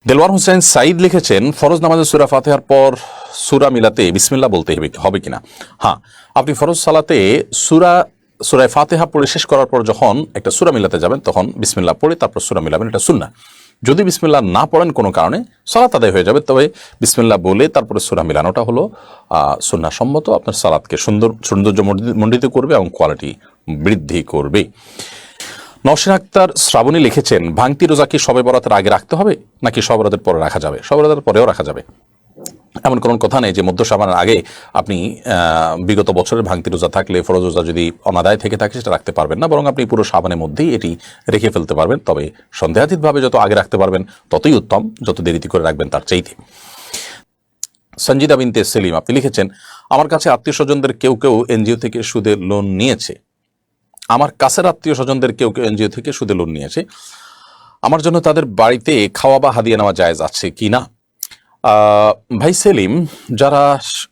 দেলওয়ার হোসেন সাইদ লিখেছেন, ফরজ নামাজে সূরা ফাতিহার পর সূরা মিলাতে বিসমিল্লাহ বলতে হবে কিনা। হ্যাঁ, আপনি ফরজ সালাতে সূরা ফাতিহা পড়ে শেষ করার পর যখন একটা সূরা মিলাতে যাবেন তখন বিসমিল্লাহ পড়ে তারপর সূরা মিলাবেন, এটা সুন্নাহ। যদি বিসমিল্লাহ না পড়েন কোনো কারণে সালাত আদায় হয়ে যাবে, তবে বিসমিল্লাহ বলে তারপরে সূরা মিলানোটা হলো সুন্নাহ সম্মত, আপনার সালাতকে সৌন্দর্য মণ্ডিত করবে এবং কোয়ালিটি বৃদ্ধি করবে। নওশিন আক্তার শ্রাবণী লিখেছেন, ভাঙতি রোজা কি শবে বরাতের আগে রাখতে হবে নাকি শবে বরাতের পরে রাখা যাবে? শবে বরাতের পরেও রাখা যাবে, এমন কোনো কথা নেই যে মধ্য শাবানের আগে আপনি বিগত বছরের ভাঙতি রোজা থাকলে, ফরজ রোজা যদি অনাদায় থেকে থাকে সেটা রাখতে পারবেন না, বরং আপনি পুরো শাবানের মধ্যেই এটি রেখে ফেলতে পারবেন। তবে সন্দেহাতীতভাবে যত আগে রাখতে পারবেন ততই উত্তম, যত দেরিতে করে রাখবেন তার চাইতে। সঞ্জিদা বিনতে সেলিম আপনি লিখেছেন, আমার কাছে আত্মীয় স্বজনদের কেউ কেউ এনজিও থেকে সুদে লোন নিয়েছে। আমার কাছের আত্মীয় স্বজনদের কেউ কেউ এনজিও থেকে সুদে লোন নিয়েছে, আমার জন্য তাদের বাড়িতে খাওয়া বা হাদিয়া নেওয়া জায়েজ আছে কি না? ভাই সেলিম, যারা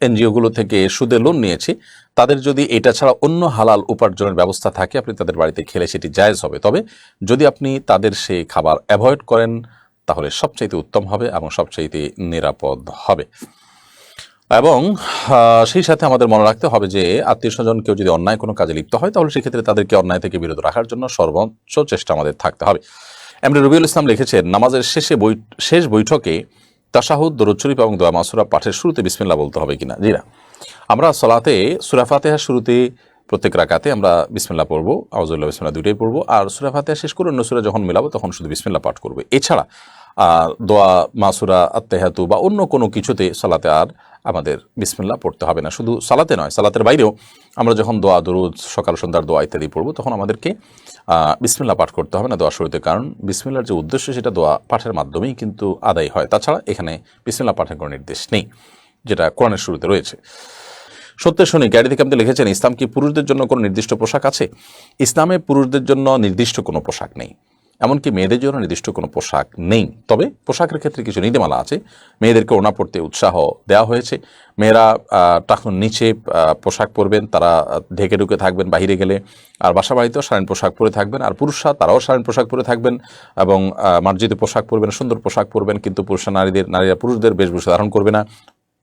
এনজিওগুলো থেকে সুদে লোন নিয়েছে তাদের যদি এটা ছাড়া অন্য হালাল উপার্জনের ব্যবস্থা থাকে, আপনি তাদের বাড়িতে খেলে সেটি জায়েজ হবে। তবে যদি আপনি তাদের সেই খাবার অ্যাভয়েড করেন তাহলে সবচাইতে উত্তম হবে এবং সবচাইতে নিরাপদ হবে। এবং সেই সাথে আমাদের মনে রাখতে হবে যে আত্মীয় স্বজন কেউ যদি অন্যায় কোনো কাজে লিপ্ত হয় তাহলে সেক্ষেত্রে তাদেরকে অন্যায় থেকে বিরত রাখার জন্য সর্বোচ্চ চেষ্টা আমাদের থাকতে হবে। এমনি রবিউল ইসলাম লিখেছেন, নামাজের শেষ বৈঠকে তাশাহুদ, দরুদ শরীফ এবং দোয়া মাসুরা পাঠের শুরুতে বিসমিল্লাহ বলতে হবে কিনা? জি না, আমরা সালাতে সূরা ফাতিহার শুরুতে প্রত্যেক রাকাতে আমরা বিসমিল্লাহ পড়বো, আউযুবিল্লাহি বিসমিল্লাহ দুইটাই পড়বো, আর সূরা ফাতিহা শেষ করে অন্য সূরা যখন মিলাবো তখন শুধু বিসমিল্লাহ পাঠ করবো। এছাড়া দোয়া মাসুরা, আত্তাহিয়াতু বা অন্য কোনো কিছুতে সালাতে আর আমাদের বিসমিল্লাহ পড়তে হবে না। শুধু সালাতে নয়, সালাতের বাইরেও আমরা যখন দোয়া, দরুদ, সকাল সন্ধ্যার দোয়া ইত্যাদি পড়বো তখন আমাদেরকে বিসমিল্লাহ পাঠ করতে হবে না দোয়া শুরুতে, কারণ বিসমিল্লাহর যে উদ্দেশ্য সেটা দোয়া পাঠের মাধ্যমেই কিন্তু আদায় হয়। তাছাড়া এখানে বিসমিল্লাহ পাঠের কোনো নির্দেশ নেই, যেটা কোরআনের শুরুতে রয়েছে। সত্যের শনি গাড়ি থেকে আপনি লিখেছেন, ইসলাম কি পুরুষদের জন্য কোনো নির্দিষ্ট পোশাক আছে? ইসলামে পুরুষদের জন্য নির্দিষ্ট কোনো পোশাক নেই, এমনকি মেয়েদের জন্য নির্দিষ্ট কোনো পোশাক নেই। তবে পোশাকের ক্ষেত্রে কিছু নীতিমালা আছে। মেয়েদেরকে ওড়না পরতে উৎসাহ দেওয়া হয়েছে। মেয়েরা টাকনুর নিচে পোশাক পরবেন, তারা ঢেকে ঢুকে থাকবেন বাইরে গেলে, আর বাসা বাড়িতেও শালীন পোশাক পরে থাকবেন। আর পুরুষরা তারাও শালীন পোশাক পরে থাকবেন এবং মার্জিত পোশাক পরবেন, সুন্দর পোশাক পরবেন, কিন্তু নারীরা পুরুষদের বেশভূষা ধারণ করবে না।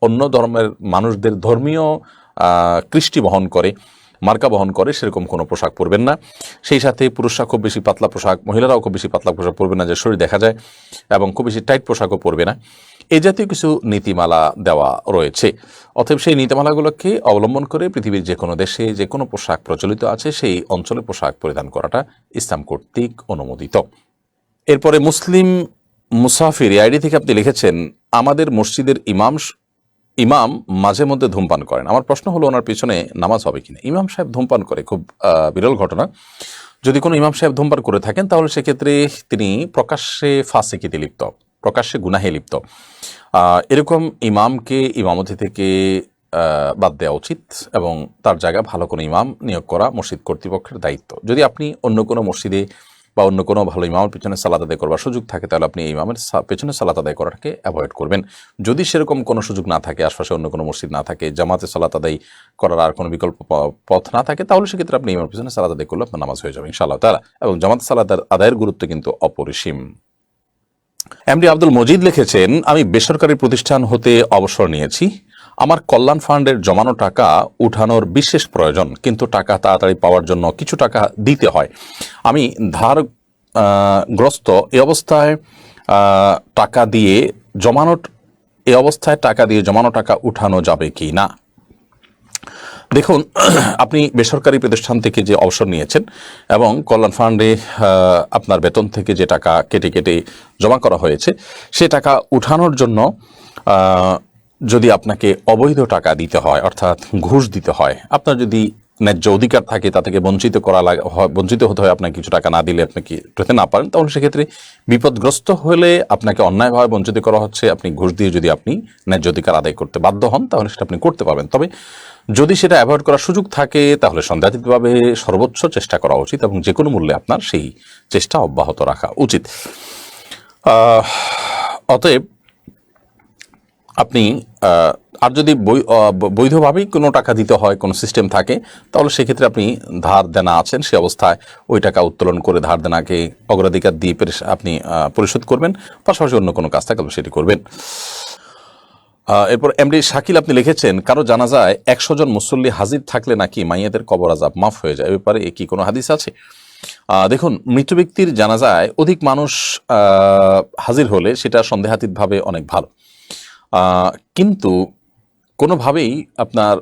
অন্য ধর্মের মানুষদের ধর্মীয় কৃষ্টি বহন করে, মার্কা বহন করে সেরকম কোনো পোশাক পরবেন না। সেই সাথে পুরুষরা খুব বেশি পাতলা পোশাক, মহিলারাও খুব বেশি পাতলা পোশাক পরবে না যে শরীর দেখা যায়, এবং খুব বেশি টাইট পোশাকও পরবে না। এই জাতীয় কিছু নীতিমালা দেওয়া রয়েছে। অতএব সেই নীতিমালাগুলোকে অবলম্বন করে পৃথিবীর যে কোনো দেশে যে কোনো পোশাক প্রচলিত আছে সেই অঞ্চলে পোশাক পরিধান করাটা ইসলাম কর্তৃক অনুমোদিত। এরপরে মুসলিম মুসাফির আইডি থেকে আপনি লিখেছেন, আমাদের মসজিদের ইমাম মাঝে মধ্যে ধূমপান করেন। আমার প্রশ্ন হলো, ওনার পিছনে নামাজ হবে কিনা? ইমাম সাহেব ধূমপান করে, খুব বিরল ঘটনা। যদি কোনো ইমাম সাহেব ধূমপান করে থাকেন তাহলে সেক্ষেত্রে তিনি প্রকাশ্যে ফাসিকিতে লিপ্ত, প্রকাশ্যে গুনাহে লিপ্ত। এরকম ইমামকে ইমামতি থেকে বাদ দেওয়া উচিত এবং তার জায়গায় ভালো কোনো ইমাম নিয়োগ করা মসজিদ কর্তৃপক্ষের দায়িত্ব। যদি আপনি অন্য কোনো মসজিদে বা অন্য কোনো ভালো ইমামের পেছনে সালাত আদায় করবার সুযোগ থাকে তাহলে আপনি ইমামের পেছনে সালাত আদায় করাটাকে অ্যাভয়েড করবেন। যদি সেরকম কোনো সুযোগ না থাকে, আশপাশে অন্য কোনো মসজিদ না থাকে, জামাতে সালাত আদায় করার আর কোনো বিকল্প পথ না থাকে, তাহলে সেক্ষেত্রে আপনি ইমামের পেছনে সালাত আদায় করলে আপনার নামাজ হয়ে যাবে ইনশাআল্লাহ তাআলা। এবং জামাতে সালাত আদায়ের গুরুত্ব কিন্তু অপরিসীম। এমডি আব্দুল মজিদ লিখেছেন, আমি বেসরকারি প্রতিষ্ঠান হতে অবসর নিয়েছি। আমার কল্যাণ ফান্ডের জমানো টাকা উঠানোর বিশেষ প্রয়োজন, কিন্তু টাকা তাড়াতাড়ি পাওয়ার জন্য কিছু টাকা দিতে হয়। আমি গ্রস্ত এ অবস্থায় টাকা দিয়ে জমানো টাকা উঠানো যাবে কি না? দেখুন, আপনি বেসরকারি প্রতিষ্ঠান থেকে যে অবসর নিয়েছেন এবং কল্যাণ ফান্ডে আপনার বেতন থেকে যে টাকা কেটে কেটে জমা করা হয়েছে সে টাকা উঠানোর জন্য যদি আপনাকে অবৈধ টাকা দিতে হয়, অর্থাৎ ঘুষ দিতে হয়, আপনার যদি ন্যায্য অধিকার থাকে তা থেকে বঞ্চিত হতে হয়, আপনাকে কিছু টাকা না দিলে আপনি কি পেতে না পারেন, তাহলে সেক্ষেত্রে বিপদগ্রস্ত হলে আপনাকে অন্যায়ভাবে বঞ্চিত করা হচ্ছে, আপনি ঘুষ দিয়ে যদি আপনি ন্যায্য অধিকার আদায় করতে বাধ্য হন তাহলে সেটা আপনি করতে পারবেন। তবে যদি সেটা অ্যাভয়েড করার সুযোগ থাকে তাহলে সন্দেহাতীতভাবে সর্বোচ্চ চেষ্টা করা উচিত এবং যে কোনো মূল্যে আপনার সেই চেষ্টা অব্যাহত রাখা উচিত। অতএব আপনি আর যদি বৈধভাবেই কোনো টাকা দিতে হয়, কোনো সিস্টেম থাকে, তাহলে সেক্ষেত্রে আপনি ধার দেনা আছেন সে অবস্থায় ওই টাকা উত্তোলন করে ধার দেনাকে অগ্রাধিকার দিয়ে আপনি পরিশোধ করবেন। পাশাপাশি অন্য কোনো কাজ থাকলে সেটি করবেন। এরপর এমডি শাকিল আপনি লিখেছেন, কারো জানাজায় 100 জন মুসল্লি হাজির থাকলে নাকি মাইয়াদের কবর আযাব মাফ হয়ে যায়, এ ব্যাপারে কি কোনো হাদিস আছে? দেখুন, মৃত ব্যক্তির জানাজায় অধিক মানুষ হাজির হলে সেটা সন্দেহাতীতভাবে অনেক ভালো, কিন্তু কোনোভাবেই আপনার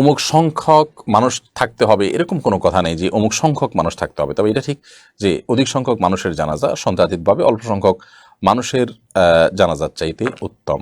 অমুক সংখ্যক মানুষ থাকতে হবে এরকম কোনো কথা নেই যে অমুক সংখ্যক মানুষ থাকতে হবে। তবে এটা ঠিক যে অধিক সংখ্যক মানুষের জানাজা সন্দেহাতীতভাবে অল্প সংখ্যক মানুষের জানাজার চাইতে উত্তম।